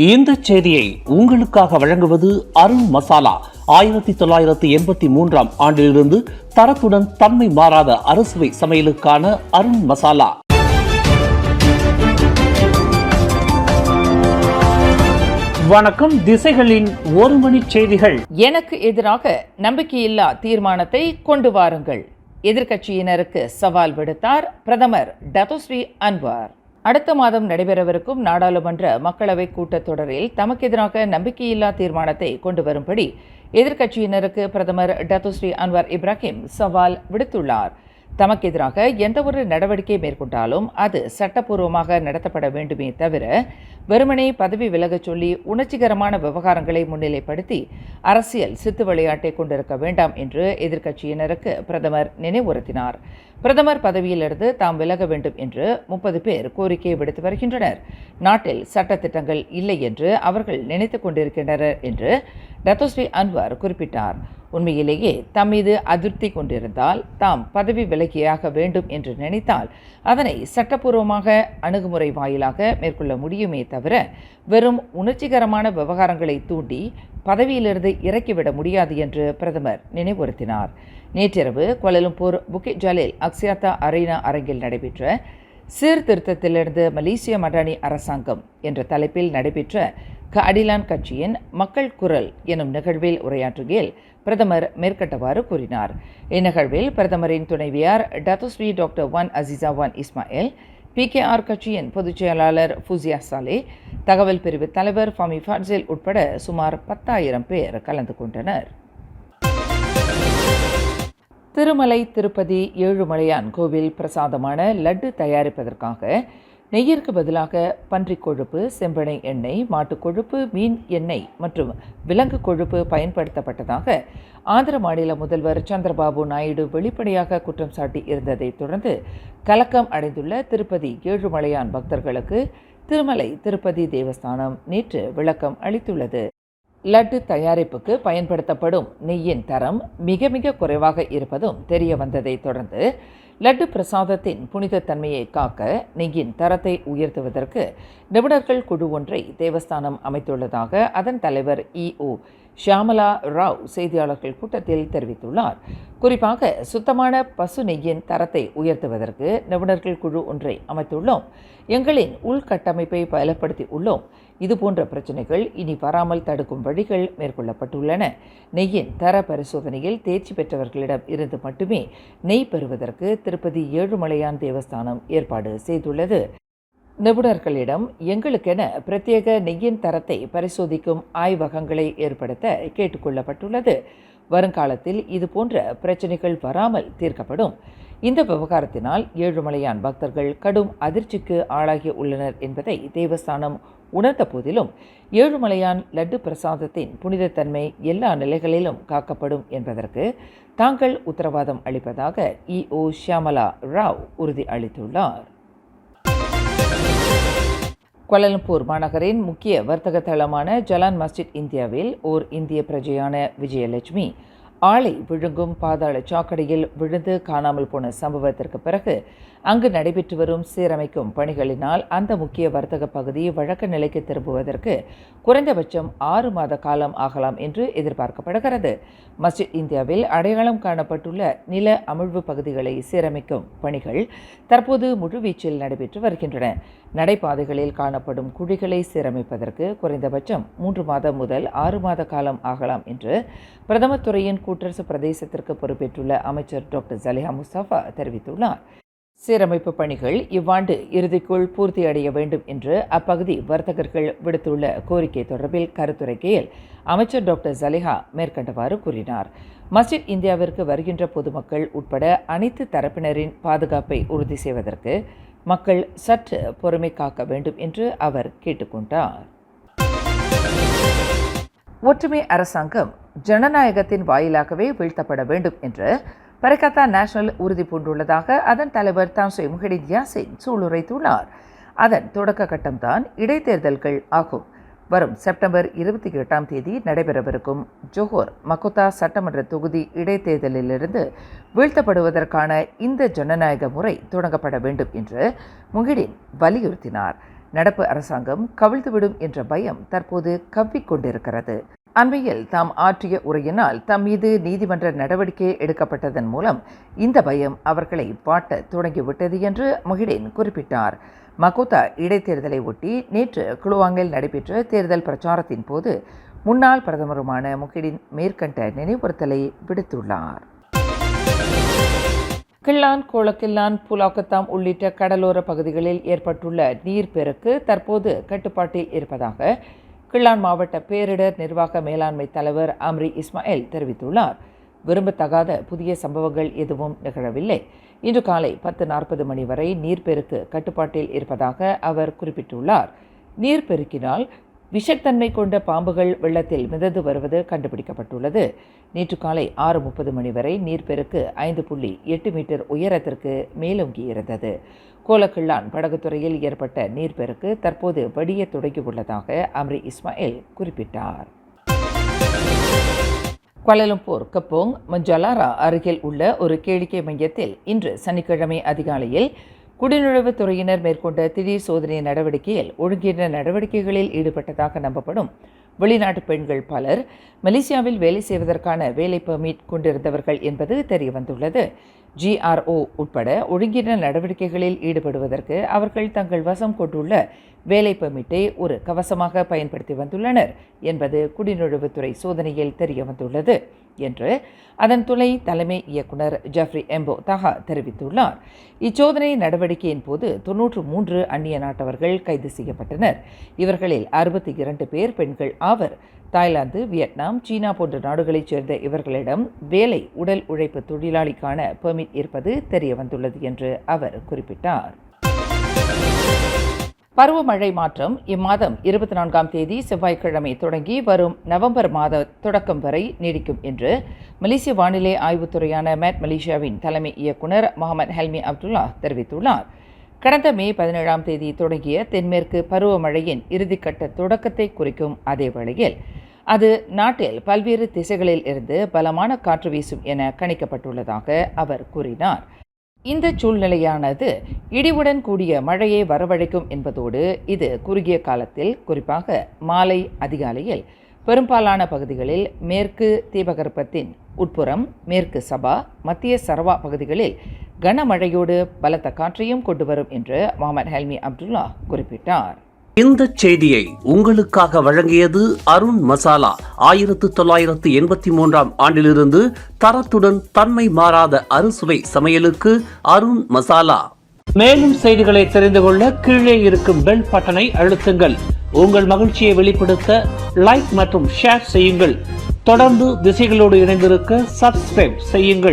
இந்த செய்தியை உங்களுக்காக வழங்குவது அருண் மசாலா. 1983 ஆண்டிலிருந்து தரத்துடன் தன்மை மாறாத அறுசுவை சமையலுக்கான அருண் மசாலா. வணக்கம். திசைகளின் ஒரு மணி செய்திகள். எனக்கு எதிராக நம்பிக்கையில்லா தீர்மானத்தை கொண்டு வாருங்கள். எதிர்க்கட்சியினருக்கு சவால் விடுத்தார் பிரதமர் டத்தோஸ்ரீ அன்வார். அடுத்த மாதம் நடைபெறவிருக்கும் நாடாளுமன்ற மக்களவை கூட்டத்தொடரில் தமக்கு எதிராக நம்பிக்கையில்லா தீர்மானத்தை கொண்டு வரும்படி எதிர்க்கட்சியினருக்கு பிரதமர் டத்தோஸ்ரீ அன்வார் இப்ராஹிம் சவால் விடுத்துள்ளார். தமக்கு எதிராக எந்த ஒரு நடவடிக்கை மேற்கொண்டாலும் அது சட்டப்பூர்வமாக நடத்தப்பட வேண்டுமே தவிர வெறுமனே பதவி விலகச் சொல்லி உணர்ச்சிகரமான விவகாரங்களை முன்னிலைப்படுத்தி அரசியல் சித்து விளையாட்டை கொண்டிருக்க வேண்டாம் என்று எதிர்க்கட்சியினருக்கு பிரதமர் நினைவுறுத்தினார். பிரதமர் பதவியிலிருந்து தாம் விலக வேண்டும் என்று 30 பேர் கோரிக்கை விடுத்து வருகின்றனர். நாட்டில் சட்டத்திட்டங்கள் இல்லை என்று அவர்கள் நினைத்துக் கொண்டிருக்கின்றனர் என்று டத்தோஸ்ரீ அன்வார் குறிப்பிட்டார். உண்மையிலேயே தம் மீது அதிருப்தி கொண்டிருந்தால் தாம் பதவி விலகியாக வேண்டும் என்று நினைத்தால் அதனை சட்டப்பூர்வமாக அணுகுமுறை வாயிலாக மேற்கொள்ள முடியுமே தவிர வெறும் உணர்ச்சிகரமான விவகாரங்களை தூண்டி பதவியிலிருந்து இறக்கிவிட முடியாது என்று பிரதமர் நினைவுறுத்தினார். நேற்றிரவு கோலாலம்பூர் புக்கிட் ஜலீல் அக்சியாத்தா அரீனா அரங்கில் நடைபெற்ற சீர்திருத்தத்திலிருந்து மலேசிய மடானி அரசாங்கம் என்ற தலைப்பில் நடைபெற்ற கஅடிலான் கட்சியின் மக்கள் குரல் எனும் நிகழ்வில் உரையாற்றுகையில் பிரதமர் மேற்கண்டவாறு கூறினார். இந்நிகழ்வில் பிரதமரின் துணைவியார் Dato' Sri doctor Wan Azizah Wan Ismail, PKR கட்சியின் பொதுச் செயலாளர் ஃபுசியா சாலே, தகவல் பிரிவு தலைவர் ஃபாமி ஃபாட்சில் உட்பட சுமார் 10,000 பேர் கலந்து கொண்டனர். திருமலை திருப்பதி ஏழுமலையான் கோவில் பிரசாதமான லட்டு தயாரிப்பதற்காக நெய்யிற்கு பதிலாக பன்றிக் கொழுப்பு, செம்பனை எண்ணெய், மாட்டுக் கொழுப்பு, மீன் எண்ணெய் மற்றும் விலங்கு கொழுப்பு பயன்படுத்தப்பட்டதாக ஆந்திர மாநில முதல்வர் சந்திரபாபு நாயுடு வெளிப்படையாக குற்றம் சாட்டி இருந்ததை தொடர்ந்து கலக்கம் அடைந்துள்ள திருப்பதி ஏழுமலையான் பக்தர்களுக்கு திருமலை திருப்பதி தேவஸ்தானம் நேற்று விளக்கம் அளித்துள்ளது. லட்டு தயாரிப்புக்கு பயன்படுத்தப்படும் நெய்யின் தரம் மிக மிக குறைவாக இருப்பதும் தெரிய வந்ததை தொடர்ந்து லட்டு பிரசாதத்தின் புனித தன்மையை காக்க நெய்யின் தரத்தை உயர்த்துவதற்கு நிபுணர்கள் குழு ஒன்றை தேவஸ்தானம் அமைத்துள்ளதாக அதன் தலைவர் EO ஷியாமலா ராவ் செய்தியாளர்கள் கூட்டத்தில் தெரிவித்துள்ளார். குறிப்பாக சுத்தமான பசு நெய்யின் தரத்தை உயர்த்துவதற்கு நிபுணர்கள் குழு ஒன்றை அமைத்துள்ளோம். எங்களின் உள்கட்டமைப்பை பலப்படுத்தி உள்ளோம். இதுபோன்ற பிரச்சனைகள் இனி வராமல் தடுக்கும் வழிகள் மேற்கொள்ளப்பட்டுள்ளன. நெய்யின் தர பரிசோதனையில் தேர்ச்சி பெற்றவர்களிடம் இருந்து மட்டுமே நெய் பெறுவதற்கு திருப்பதி ஏழுமலையான் தேவஸ்தானம் ஏற்பாடு செய்துள்ளது. நிபுணர்களிடம் எங்களுக்கென பிரத்யேக நெய்யின் தரத்தை பரிசோதிக்கும் ஆய்வகங்களை ஏற்படுத்த கேட்டுக்கொள்ளப்பட்டுள்ளது. வருங்காலத்தில் இதுபோன்ற பிரச்சனைகள் வராமல் தீர்க்கப்படும். இந்த விவகாரத்தினால் ஏழுமலையான் பக்தர்கள் கடும் அதிர்ச்சிக்கு ஆளாகி உள்ளனர் என்பதை தேவஸ்தானம் உணர்ந்த போதிலும் ஏழுமலையான் லட்டு பிரசாதத்தின் புனிதத்தன்மை எல்லா நிலைகளிலும் காக்கப்படும் என்பதற்கு தாங்கள் உத்தரவாதம் அளிப்பதாக EO ஷியாமலா ராவ் உறுதி அளித்துள்ளார். கோலாலம்பூர் மாநகரின் முக்கிய வர்த்தக தளமான ஜலான் மஸ்ஜித் இந்தியாவில் ஓர் இந்திய பிரஜையான விஜயலட்சுமி ஆளை விழுங்கும் பாதாள சாக்கடையில் விழுந்து காணாமல் போன சம்பவத்திற்கு பிறகு அங்கு நடைபெற்று வரும் சீரமைக்கும் பணிகளினால் அந்த முக்கிய வர்த்தக பகுதி வழக்க நிலைக்கு திரும்புவதற்கு குறைந்தபட்சம் 6 மாத காலம் ஆகலாம் என்று எதிர்பார்க்கப்படுகிறது. மஸ்ஜித் இந்தியாவில் அடையாளம் காணப்பட்டுள்ள நில அமிழ்வு பகுதிகளை சீரமைக்கும் பணிகள் தற்போது முழுவீச்சில் நடைபெற்று வருகின்றன. நடைபாதைகளில் காணப்படும் குழிகளை சீரமைப்பதற்கு குறைந்தபட்சம் 3 மாதம் முதல் 6 மாத காலம் ஆகலாம் என்று பிரதமர் துறையின் கூட்டரசு பிரதேசத்திற்கு பொறுப்பேற்றுள்ள அமைச்சர் டாக்டர் ஜலிஹா முஸ்தபா தெரிவித்துள்ளார். சீரமைப்பு பணிகள் இவ்வாண்டு இறுதிக்குள் பூர்த்தியடைய வேண்டும் என்று அப்பகுதி வர்த்தகர்கள் விடுத்துள்ள கோரிக்கை தொடர்பில் கருத்துரைக்கையில் அமைச்சர் டாக்டர் ஜலிஹா மேற்கண்டவாறு கூறினார். மஸ்ஜித் இந்தியாவிற்கு வருகின்ற பொதுமக்கள் உட்பட அனைத்து தரப்பினரின் பாதுகாப்பை உறுதி செய்வதற்கு மக்கள் சற்று பொறுமை காக்க வேண்டும் என்று அவர் கேட்டுக்கொண்டார். ஒற்றுமை அரசாங்கம் ஜனநாயகத்தின் வாயிலாகவே வீழ்த்தப்பட வேண்டும் என்று பரகத்தா நேஷனல் உறுதி பூண்டுள்ளதாக அதன் தலைவர் தான்ஸ்ரீ முஹிடின் யாசின் சூளுரைத்துள்ளார். அதன் தொடக்க கட்டம்தான் இடைத்தேர்தல்கள் ஆகும். வரும் செப்டம்பர் 28ஆம் தேதி நடைபெறவிருக்கும் ஜோஹர் மக்கோத்தா சட்டமன்ற தொகுதி இடைத்தேர்தலிலிருந்து வீழ்த்தப்படுவதற்கான இந்த ஜனநாயக முறை தொடங்கப்பட வேண்டும் என்று முஹிடின் வலியுறுத்தினார். நடப்பு அரசாங்கம் கவிழ்த்துவிடும் என்ற பயம் தற்போது கவ்விக்கொண்டிருக்கிறது. அண்மையில் தாம் ஆற்றிய உரையினால் தம் மீது நீதிமன்ற நடவடிக்கை எடுக்கப்பட்டதன் மூலம் இந்த பயம் அவர்களை வாட்ட தொடங்கிவிட்டது என்று முஹிடின் குறிப்பிட்டார். மகோதா இடைத்தேர்தலை ஒட்டி நேற்று குலுவாங்கில் நடைபெற்ற தேர்தல் பிரச்சாரத்தின் போது முன்னாள் பிரதமருமான முஹிடின் மேற்கண்ட நினைவுறுத்தலை விடுத்துள்ளார். கிள்ளான், கோலக்கிள்ளான், புலாக்கத்தாம் உள்ளிட்ட கடலோர பகுதிகளில் ஏற்பட்டுள்ள நீர்ப்பெருக்கு தற்போது கட்டுப்பாட்டில் இருப்பதாக கிள்ளான் மாவட்ட பேரிடர் நிர்வாக மேலாண்மை தலைவர் அம்ரி இஸ்மாயில் தெரிவித்துள்ளார். விரும்பத்தகாத புதிய சம்பவங்கள் எதுவும் நிகழவில்லை. இன்று காலை 10:40 மணி வரை நீர்ப்பெருக்கு கட்டுப்பாட்டில் இருப்பதாக அவர் குறிப்பிட்டுள்ளார். நீர்ப்பெருக்கினால் விஷத்தன்மை கொண்ட பாம்புகள் வெள்ளத்தில் மிதந்து வருவது கண்டுபிடிக்கப்பட்டுள்ளது. நேற்று காலை 6:30 மணி வரை நீர்ப்பெருக்கு 5.8 மீட்டர் உயரத்திற்கு மேலோங்கியிருந்தது. கோலக்கிள்ளான் படகுத்துறையில் ஏற்பட்ட நீர்ப்பெருக்கு தற்போது வடிய தொடங்கியுள்ளதாக அம்ரி இஸ்மாயில் குறிப்பிட்டார். குவாலலம்பூர் கப்போங் மஞ்சாலாரா அருகில் உள்ள ஒரு கேளிக்கை மையத்தில் இன்று சனிக்கிழமை அதிகாலையில் குடிநுழைவுத் துறையினர் மேற்கொண்ட திடீர் சோதனை நடவடிக்கையில் ஒழுங்கீன நடவடிக்கைகளில் ஈடுபட்டதாக நம்பப்படும் வெளிநாட்டு பெண்கள் பலர் மலேசியாவில் வேலை செய்வதற்கான வேலை பெர்மிட் கொண்டிருந்தவர்கள் என்பது தெரியவந்துள்ளது. GRO உட்பட ஒழுங்கீன நடவடிக்கைகளில் ஈடுபடுவதற்கு அவர்கள் தங்கள் வசம் கொண்டுள்ள வேலை பெர்மிட்டை ஒரு கவசமாக பயன்படுத்தி வந்துள்ளனர் என்பது குடிநுழைவுத்துறை சோதனையில் தெரியவந்துள்ளது என்று அதன் துணை தலைமை இயக்குனர் ஜெஃப்ரி எம்போ தஹா தெரிவித்துள்ளார். இச்சோதனை நடவடிக்கையின் போது 93 அந்நிய நாட்டவர்கள் கைது செய்யப்பட்டனர். இவர்களில் 62 பேர் பெண்கள் ஆவர். தாய்லாந்து, வியட்நாம், சீனா போன்ற நாடுகளைச் சேர்ந்த இவர்களிடம் வேலை உடல் உழைப்பு தொழிலாளிக்கான பெர்மிட் இருப்பது தெரியவந்துள்ளது என்று அவர் குறிப்பிட்டார். பருவமழை மாற்றம் இம்மாதம் 24ஆம் தேதி செவ்வாய்க்கிழமை தொடங்கி வரும் நவம்பர் மாத தொடக்கம் வரை நீடிக்கும் என்று மலேசிய வானிலை ஆய்வுத்துறையான மேட் மலேசியாவின் தலைமை இயக்குனர் முகமது ஹெல்மி அப்துல்லா தெரிவித்துள்ளார். கடந்த மே 17ஆம் தேதி தொடங்கிய தென்மேற்கு பருவமழையின் இறுதிக்கட்ட தொடக்கத்தை குறிக்கும் அதே வேளையில் அது நாட்டில் பல்வேறு திசைகளில் இருந்து பலமான காற்று வீசும் என கணிக்கப்பட்டுள்ளதாக அவர் கூறினார். இந்த சூழ்நிலையானது இடிவுடன் கூடிய மழையை வரவழைக்கும் என்பதோடு இது குறுகிய காலத்தில் குறிப்பாக மாலை அதிகாலையில் பெரும்பாலான பகுதிகளில் மேற்கு தீபகற்பத்தின் உட்புறம், மேற்கு சபா, மத்திய சரவா பகுதிகளில் கனமழையோடு பலத்த காற்றையும் கொண்டு வரும் என்று முகமது ஹெல்மி அப்துல்லா குறிப்பிட்டார். இந்த செய்தியை உங்களுக்காக வழங்கியது அருண் மசாலா. 1983ஆம் ஆண்டிலிருந்து தரத்துடன் தன்மை மாறாத அறுசுவை சமையலுக்கு அருண் மசாலா. மேலும் செய்திகளை தெரிந்து கொள்ள கீழே இருக்கும் பெல் பட்டனை அழுத்துங்கள். உங்கள் மகிழ்ச்சியை வெளிப்படுத்த லைக் மற்றும் ஷேர் செய்யுங்கள். தொடர்ந்து திசைகளோடு இணைந்திருக்க சப்ஸ்கிரைப் செய்யுங்கள்.